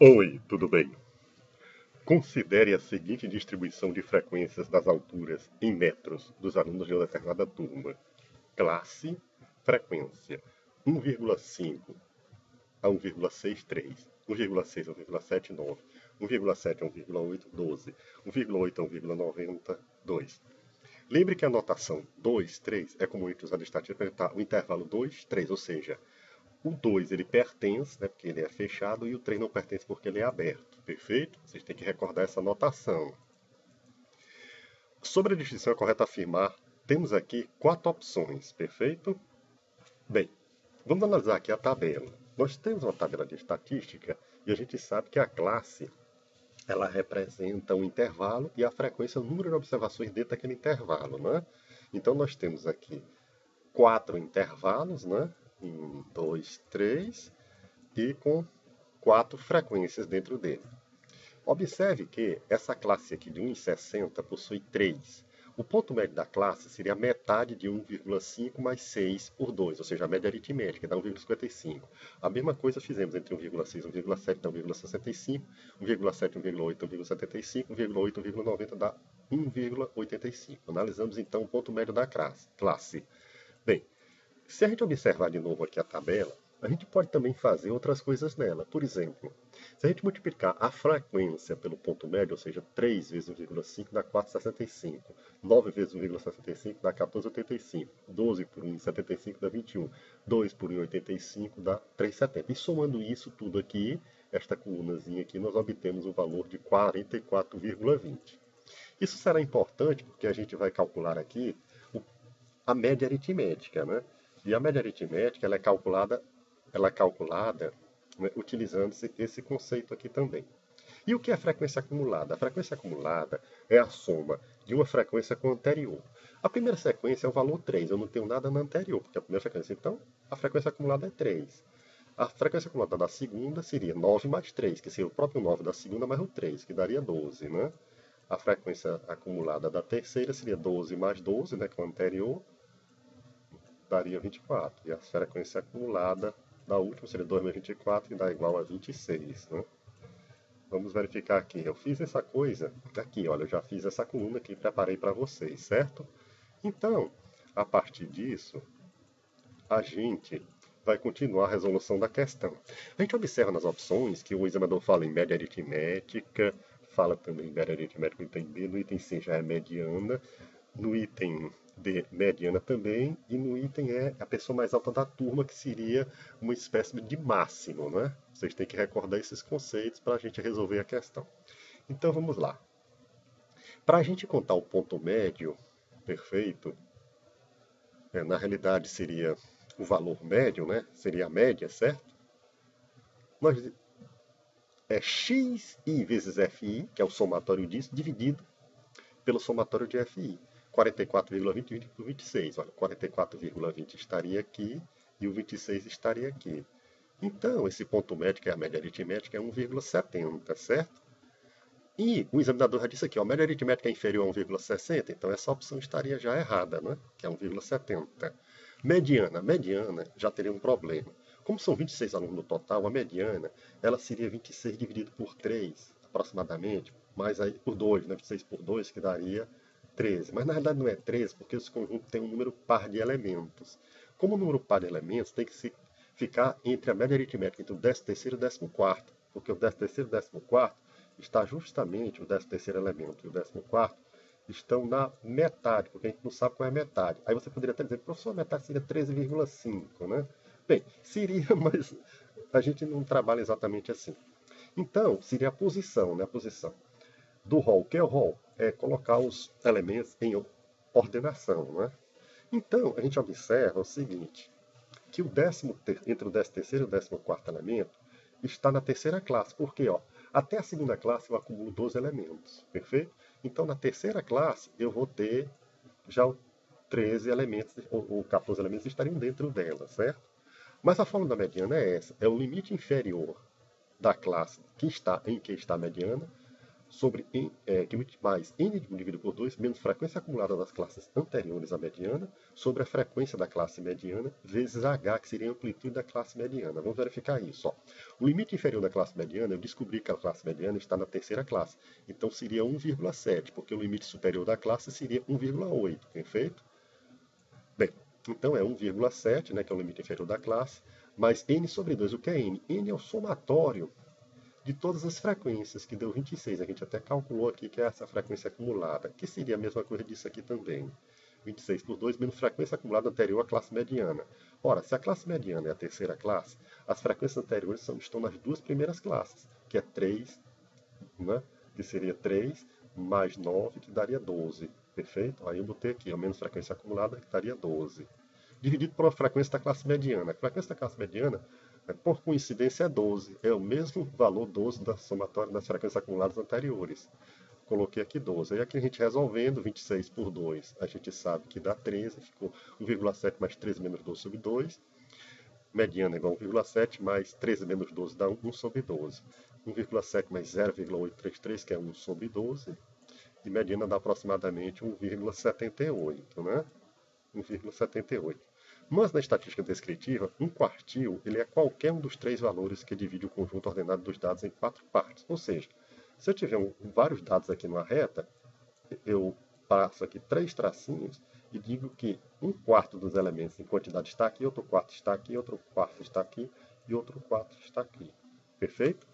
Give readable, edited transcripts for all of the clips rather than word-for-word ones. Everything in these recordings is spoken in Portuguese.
Oi, tudo bem? Considere a seguinte distribuição de frequências das alturas em metros dos alunos de uma determinada turma. Classe, frequência 1,5 a 1,63, 1,6 a 1,79, 1,7 a 1,8, 12, 1,8 a 1,90, 2. Lembre que a notação 2, 3 é comum entre os estatísticos para representar o intervalo 2, 3, ou seja, o 2 ele pertence, né, porque ele é fechado, e o 3 não pertence porque ele é aberto. Perfeito? Vocês têm que recordar essa notação. Sobre a distinção, é correto afirmar, temos aqui quatro opções. Perfeito? Bem, vamos analisar aqui a tabela. Nós temos uma tabela de estatística e a gente sabe que a classe ela representa um intervalo e a frequência é o número de observações dentro daquele intervalo, né? Então nós temos aqui quatro intervalos, né? 1, 2, 3, e com quatro frequências dentro dele. Observe que essa classe aqui de 1,60 possui 3. O ponto médio da classe seria a metade de 1,5 mais 6 por 2, ou seja, a média aritmética, que dá 1,55. A mesma coisa fizemos entre 1,6 e 1,7 dá 1,65, 1,7, 1,8, 1,75, 1,8, 1,90 dá 1,85. Analisamos então o ponto médio da classe. Bem, se a gente observar de novo aqui a tabela, a gente pode também fazer outras coisas nela. Por exemplo, se a gente multiplicar a frequência pelo ponto médio, ou seja, 3 vezes 1,5 dá 4,65. 9 vezes 1,65 dá 14,85. 12 por 1,75 dá 21. 2 por 1,85 dá 3,70. E somando isso tudo aqui, esta colunazinha aqui, nós obtemos o valor de 44,20. Isso será importante porque a gente vai calcular aqui a média aritmética, né? E a média aritmética ela é calculada, né, utilizando esse conceito aqui também. E o que é frequência acumulada? A frequência acumulada é a soma de uma frequência com a anterior. A primeira sequência é o valor 3, eu não tenho nada na anterior, porque é a primeira frequência. Então, a frequência acumulada é 3. A frequência acumulada da segunda seria 9 mais 3, que seria o próprio 9 da segunda mais o 3, que daria 12, né? A frequência acumulada da terceira seria 12 mais 12, né, que é o anterior, daria 24. E a frequência acumulada da última seria 2 mais 24, que dá igual a 26. Né? Vamos verificar aqui. Eu fiz essa coisa aqui, olha, eu já fiz essa coluna aqui e preparei para vocês, certo? Então, a partir disso, a gente vai continuar a resolução da questão. A gente observa nas opções que o examinador fala em média aritmética, fala também em média aritmética no item B, no item C já é mediana, no item D, mediana também, e no item E, a pessoa mais alta da turma, que seria uma espécie de máximo, né? Vocês têm que recordar esses conceitos para a gente resolver a questão. Então vamos lá. Para a gente contar o ponto médio perfeito, na realidade seria o valor médio, né? Seria a média, certo? Nós, é xi vezes fi, que é o somatório disso, dividido pelo somatório de fi. 44,20 por 26. Olha, 44,20 estaria aqui e o 26 estaria aqui. Então, esse ponto médio, que é a média aritmética, é 1,70, certo? E o examinador já disse aqui, ó, a média aritmética é inferior a 1,60, então essa opção estaria já errada, né? Que é 1,70. Mediana já teria um problema. Como são 26 alunos no total, a mediana ela seria 26 dividido por 3, aproximadamente, mais aí por 2, né? 26 por 2, que daria 13. Mas na verdade não é 13, porque esse conjunto tem um número par de elementos. Como o número par de elementos tem que ficar entre a média aritmética entre o 13º e o 14º, porque o 13º e o 14º está justamente o 13º elemento e o 14º estão na metade, porque a gente não sabe qual é a metade. Aí você poderia até dizer, professor, a metade seria 13,5, né? Bem, seria, mas a gente não trabalha exatamente assim. Então, seria a posição, né? A posição do rol. O que é o rol? É colocar os elementos em ordenação, né? Então, a gente observa o seguinte, que entre o 13º e o 14º elemento está na terceira classe. Por quê? Ó, até a segunda classe eu acumulo 12 elementos, perfeito? Então, na terceira classe, eu vou ter já 13 elementos, ou 14 elementos estariam dentro dela, certo? Mas a fórmula da mediana é essa, é o limite inferior da classe em que está a mediana, sobre que mais n dividido por 2 menos frequência acumulada das classes anteriores à mediana sobre a frequência da classe mediana vezes h, que seria a amplitude da classe mediana. Vamos verificar isso. Ó. O limite inferior da classe mediana, eu descobri que a classe mediana está na terceira classe. Então seria 1,7, porque o limite superior da classe seria 1,8, perfeito? Bem, então é 1,7, né, que é o limite inferior da classe, mais n sobre 2. O que é n? N é o somatório de todas as frequências, que deu 26. A gente até calculou aqui que é essa frequência acumulada, que seria a mesma coisa disso aqui também. 26 por 2 menos frequência acumulada anterior à classe mediana. Ora, se a classe mediana é a terceira classe, as frequências anteriores estão nas duas primeiras classes, que é 3, né, que seria 3 mais 9, que daria 12. Perfeito? Aí eu botei aqui, a menos frequência acumulada, que daria 12. Dividido pela frequência da classe mediana. A frequência da classe mediana, por coincidência, é 12. É o mesmo valor 12 da somatória das frequências acumuladas anteriores. Coloquei aqui 12. Aí aqui a gente resolvendo, 26 por 2, a gente sabe que dá 13. Ficou 1,7 mais 13 menos 12 sobre 2. Mediana é igual a 1,7 mais 13 menos 12 dá 1 sobre 12. 1,7 mais 0,833, que é 1 sobre 12. E mediana dá aproximadamente 1,78, né? 1,78. Mas na estatística descritiva, um quartil ele é qualquer um dos três valores que divide o conjunto ordenado dos dados em quatro partes. Ou seja, se eu tiver vários dados aqui numa reta, eu passo aqui três tracinhos e digo que um quarto dos elementos em quantidade está aqui, outro quarto está aqui, outro quarto está aqui e outro quarto está aqui. Perfeito?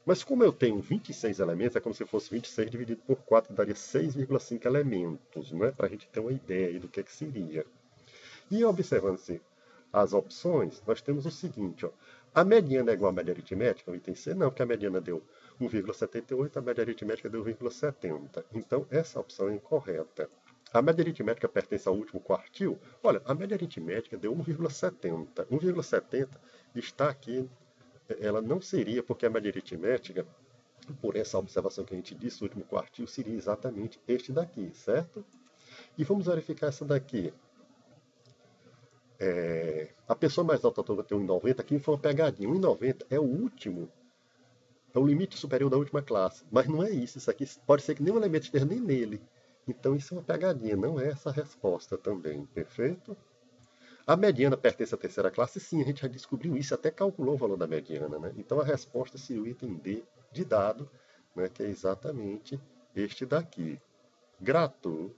Mas como eu tenho 26 elementos, é como se fosse 26 dividido por 4, daria 6,5 elementos, né? Para a gente ter uma ideia aí do que seria. E observando-se as opções, nós temos o seguinte, ó. A mediana é igual à média aritmética, o item C? Não, porque a mediana deu 1,78, a média aritmética deu 1,70. Então, essa opção é incorreta. A média aritmética pertence ao último quartil? Olha, a média aritmética deu 1,70. 1,70 está aqui, ela não seria, porque a média aritmética, por essa observação que a gente disse, o último quartil seria exatamente este daqui, certo? E vamos verificar essa daqui. A pessoa mais alta toda tem 1,90, aqui foi uma pegadinha. 1,90 é o último, é o limite superior da última classe. Mas não é isso, isso aqui pode ser que nenhum elemento esteja nem nele. Então isso é uma pegadinha, não é essa a resposta também, perfeito? A mediana pertence à terceira classe? Sim, a gente já descobriu isso, até calculou o valor da mediana, né? Então a resposta seria o item D de dado, né, que é exatamente este daqui. Grato!